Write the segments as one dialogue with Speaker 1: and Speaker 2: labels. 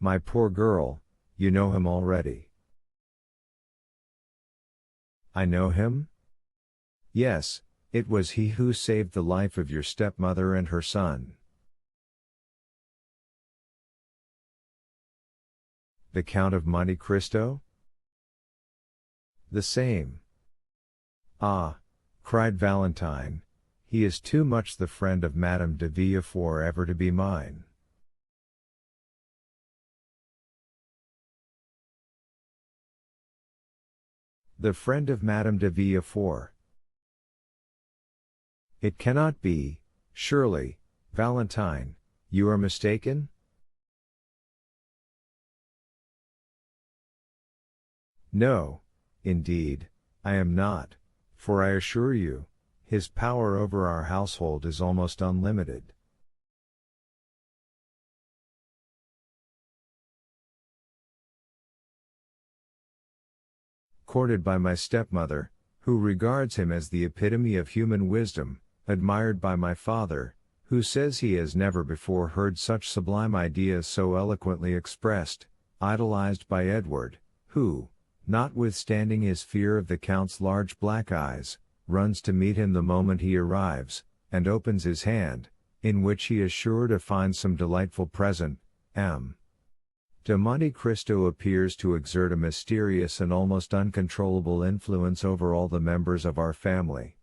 Speaker 1: My poor girl, you know him already. I know him? Yes, it was he who saved the life of your stepmother and her son. The Count of Monte Cristo? The same. Ah, cried Valentine, he is too much the friend of Madame de Villefort ever to be mine. The friend of Madame de Villefort. It cannot be, surely, Valentine, you are mistaken? No, indeed, I am not, for I assure you, his power over our household is almost unlimited. Courted by my stepmother, who regards him as the epitome of human wisdom, admired by my father, who says he has never before heard such sublime ideas so eloquently expressed, idolized by Edward, who, notwithstanding his fear of the Count's large black eyes, runs to meet him the moment he arrives, and opens his hand, in which he is sure to find some delightful present. M. de Monte Cristo appears to exert a mysterious and almost uncontrollable influence over all the members of our family.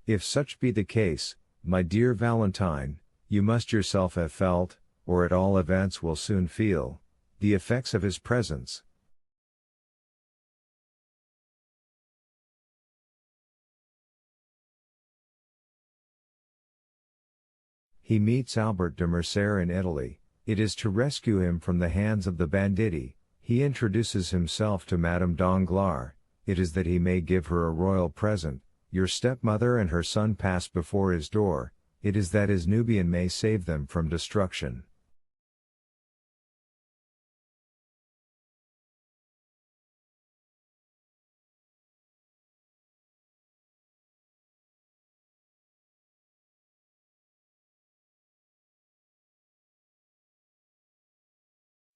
Speaker 1: If such be the case, my dear Valentine, you must yourself have felt, or at all events will soon feel, the effects of his presence. He meets Albert de Mercer in Italy, it is to rescue him from the hands of the banditti. He introduces himself to Madame Danglars, it is that he may give her a royal present. Your stepmother and her son pass before his door, it is that his Nubian may save them from destruction.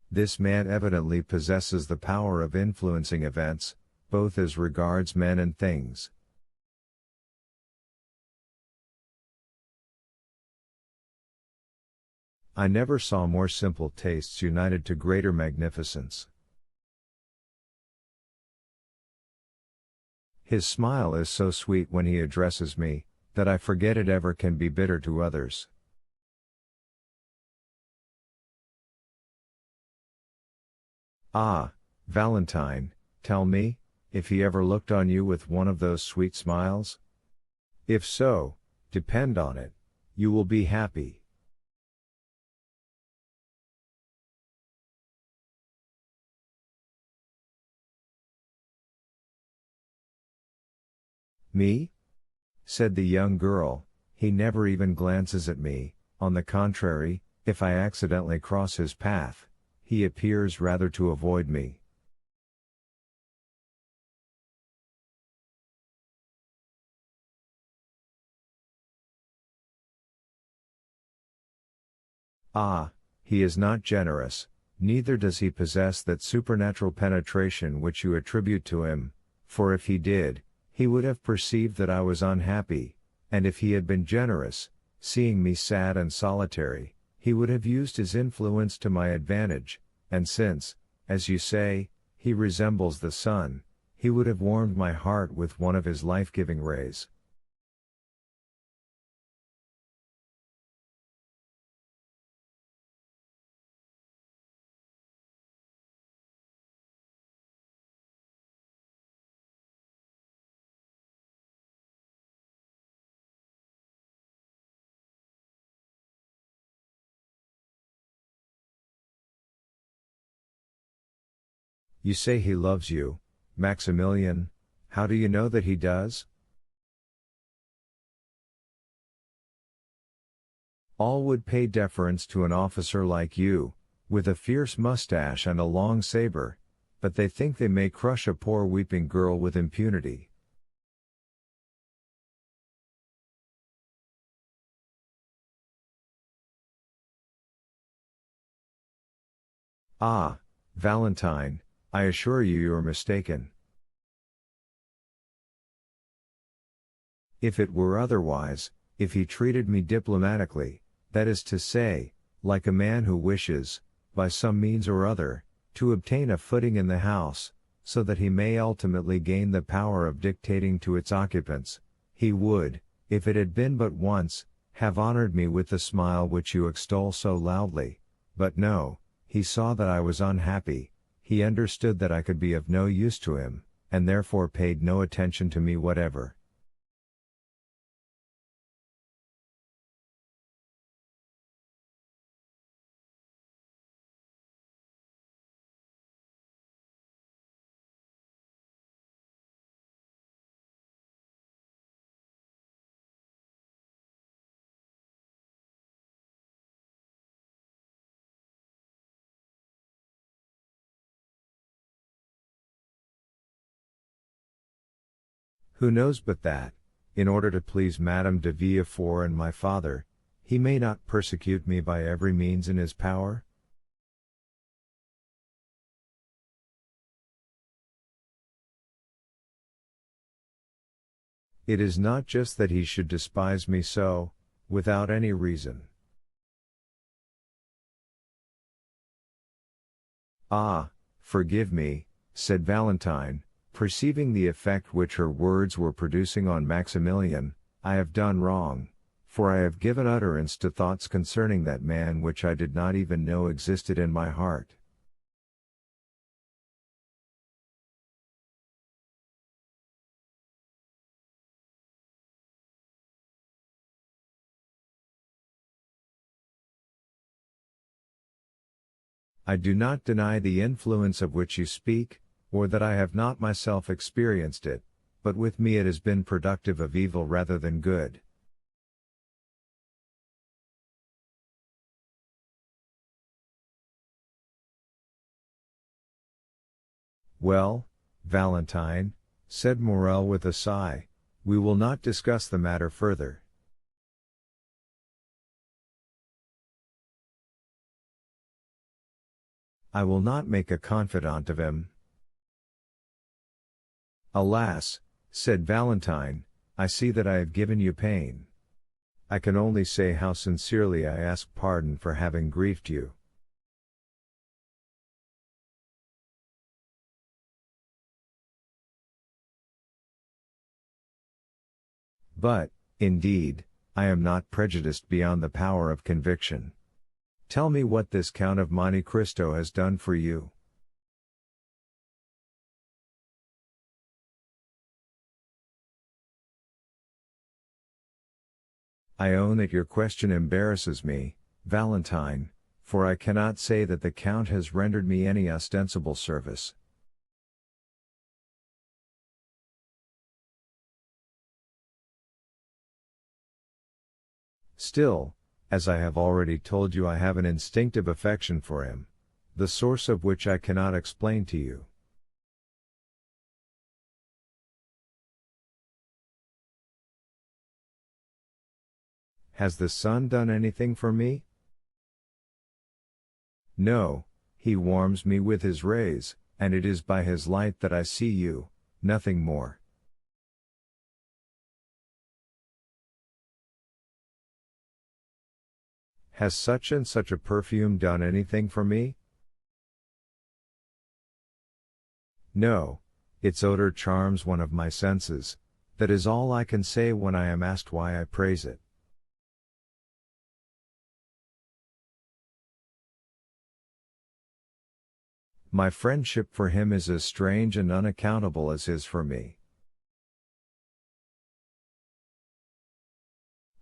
Speaker 1: This man evidently possesses the power of influencing events, both as regards men and things. I never saw more simple tastes united to greater magnificence. His smile is so sweet when he addresses me, that I forget it ever can be bitter to others. Ah, Valentine, tell me, if he ever looked on you with one of those sweet smiles? If so, depend on it, you will be happy. Me? Said the young girl, he never even glances at me, on the contrary, if I accidentally cross his path, he appears rather to avoid me. Ah, he is not generous, neither does he possess that supernatural penetration which you attribute to him, for if he did, he would have perceived that I was unhappy, and if he had been generous, seeing me sad and solitary, he would have used his influence to my advantage, and since, as you say, he resembles the sun, he would have warmed my heart with one of his life-giving rays. You say he loves you, Maximilian, how do you know that he does? All would pay deference to an officer like you, with a fierce mustache and a long saber, but they think they may crush a poor weeping girl with impunity. Ah, Valentine, I assure you are mistaken. If it were otherwise, if he treated me diplomatically, that is to say, like a man who wishes, by some means or other, to obtain a footing in the house, so that he may ultimately gain the power of dictating to its occupants, he would, if it had been but once, have honored me with the smile which you extol so loudly, but no, he saw that I was unhappy, he understood that I could be of no use to him, and therefore paid no attention to me whatever. Who knows but that, in order to please Madame de Villefort and my father, he may not persecute me by every means in his power? It is not just that he should despise me so, without any reason. Ah, forgive me, said Valentine, perceiving the effect which her words were producing on Maximilian, I have done wrong, for I have given utterance to thoughts concerning that man which I did not even know existed in my heart. I do not deny the influence of which you speak, or that I have not myself experienced it, but with me it has been productive of evil rather than good. Well, Valentine, said Morel with a sigh, we will not discuss the matter further. I will not make a confidant of him. Alas, said Valentine, I see that I have given you pain. I can only say how sincerely I ask pardon for having grieved you. But, indeed, I am not prejudiced beyond the power of conviction. Tell me what this Count of Monte Cristo has done for you. I own that your question embarrasses me, Valentine, for I cannot say that the Count has rendered me any ostensible service. Still, as I have already told you, I have an instinctive affection for him, the source of which I cannot explain to you. Has the sun done anything for me? No, he warms me with his rays, and it is by his light that I see you, nothing more. Has such and such a perfume done anything for me? No, its odor charms one of my senses, that is all I can say when I am asked why I praise it. My friendship for him is as strange and unaccountable as his for me.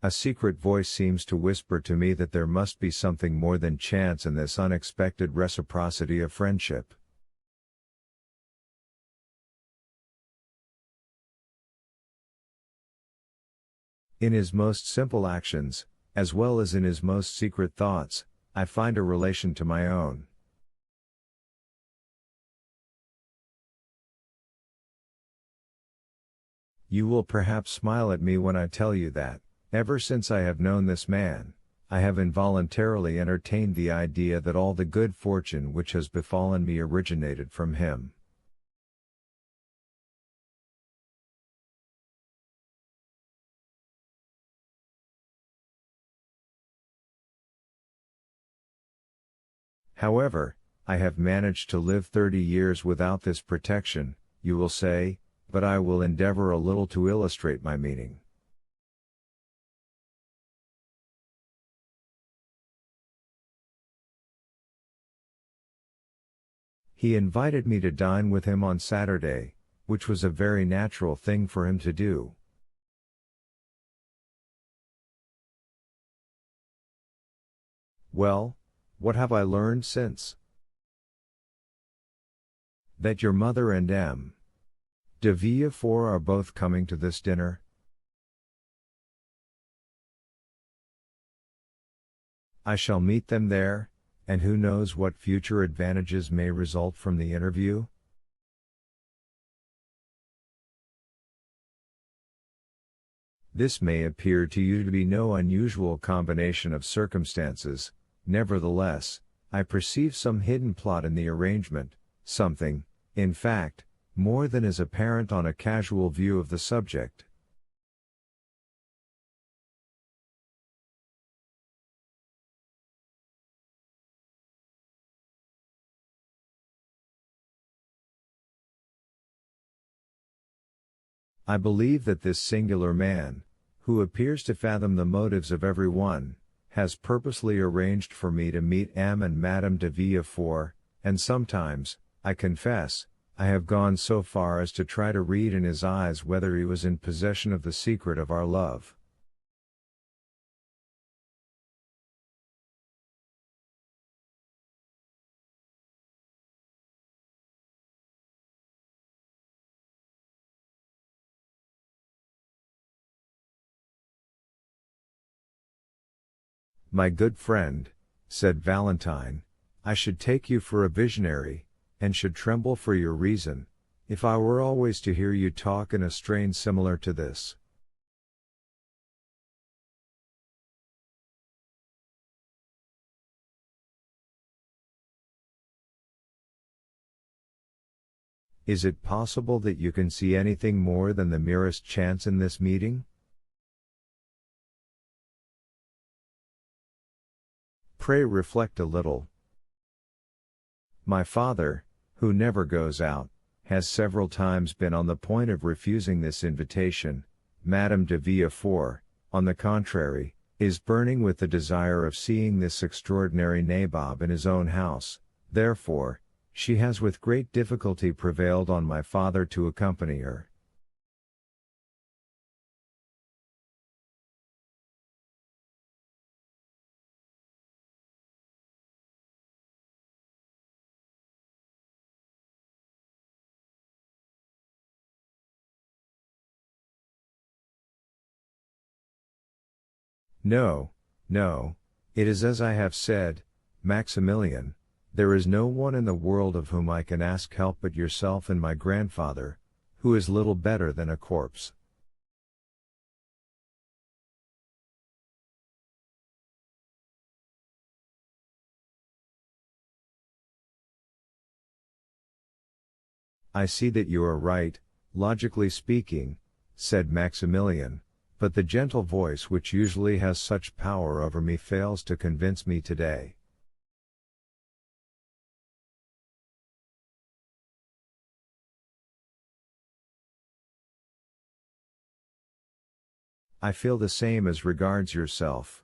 Speaker 1: A secret voice seems to whisper to me that there must be something more than chance in this unexpected reciprocity of friendship. In his most simple actions, as well as in his most secret thoughts, I find a relation to my own. You will perhaps smile at me when I tell you that, ever since I have known this man, I have involuntarily entertained the idea that all the good fortune which has befallen me originated from him. However, I have managed to live 30 years without this protection, you will say, but I will endeavor a little to illustrate my meaning. He invited me to dine with him on Saturday, which was a very natural thing for him to do. Well, what have I learned since? That your mother and M. de Villefort are both coming to this dinner? I shall meet them there, and who knows what future advantages may result from the interview? This may appear to you to be no unusual combination of circumstances, nevertheless, I perceive some hidden plot in the arrangement, something, in fact, more than is apparent on a casual view of the subject. I believe that this singular man, who appears to fathom the motives of every one, has purposely arranged for me to meet M. and Madame de Villefort, and sometimes, I confess, I have gone so far as to try to read in his eyes whether he was in possession of the secret of our love. My good friend, said Valentine, I should take you for a visionary, and should tremble for your reason, if I were always to hear you talk in a strain similar to this. Is it possible that you can see anything more than the merest chance in this meeting? Pray reflect a little. My father, who never goes out, has several times been on the point of refusing this invitation. Madame de Villefort, on the contrary, is burning with the desire of seeing this extraordinary nabob in his own house, therefore, she has with great difficulty prevailed on my father to accompany her. No, no, it is as I have said, Maximilian, there is no one in the world of whom I can ask help but yourself and my grandfather, who is little better than a corpse. I see that you are right, logically speaking, said Maximilian, but the gentle voice which usually has such power over me fails to convince me today. I feel the same as regards yourself,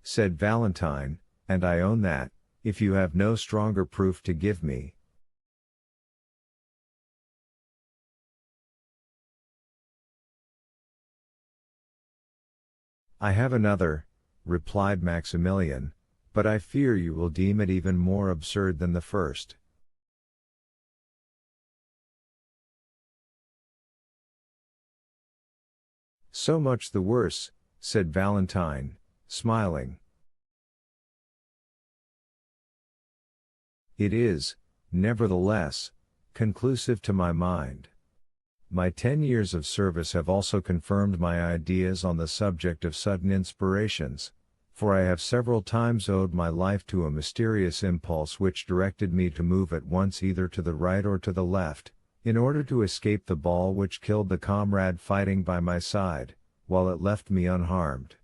Speaker 1: said Valentine, and I own that, if you have no stronger proof to give me. I have another, replied Maximilian, but I fear you will deem it even more absurd than the first. So much the worse, said Valentine, smiling. It is, nevertheless, conclusive to my mind. My 10 years of service have also confirmed my ideas on the subject of sudden inspirations, for I have several times owed my life to a mysterious impulse which directed me to move at once either to the right or to the left, in order to escape the ball which killed the comrade fighting by my side, while it left me unharmed.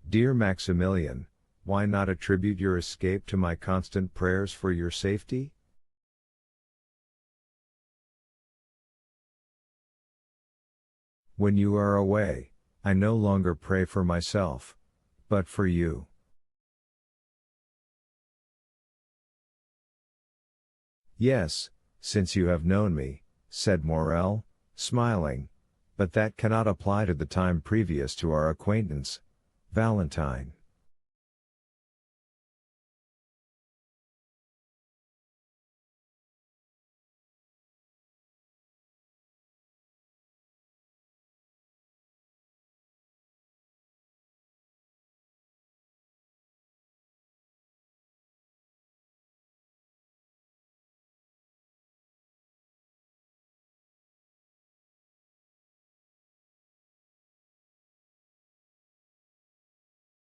Speaker 1: Dear Maximilian, why not attribute your escape to my constant prayers for your safety? When you are away, I no longer pray for myself, but for you. Yes, since you have known me, said Morel, smiling, but that cannot apply to the time previous to our acquaintance, Valentine.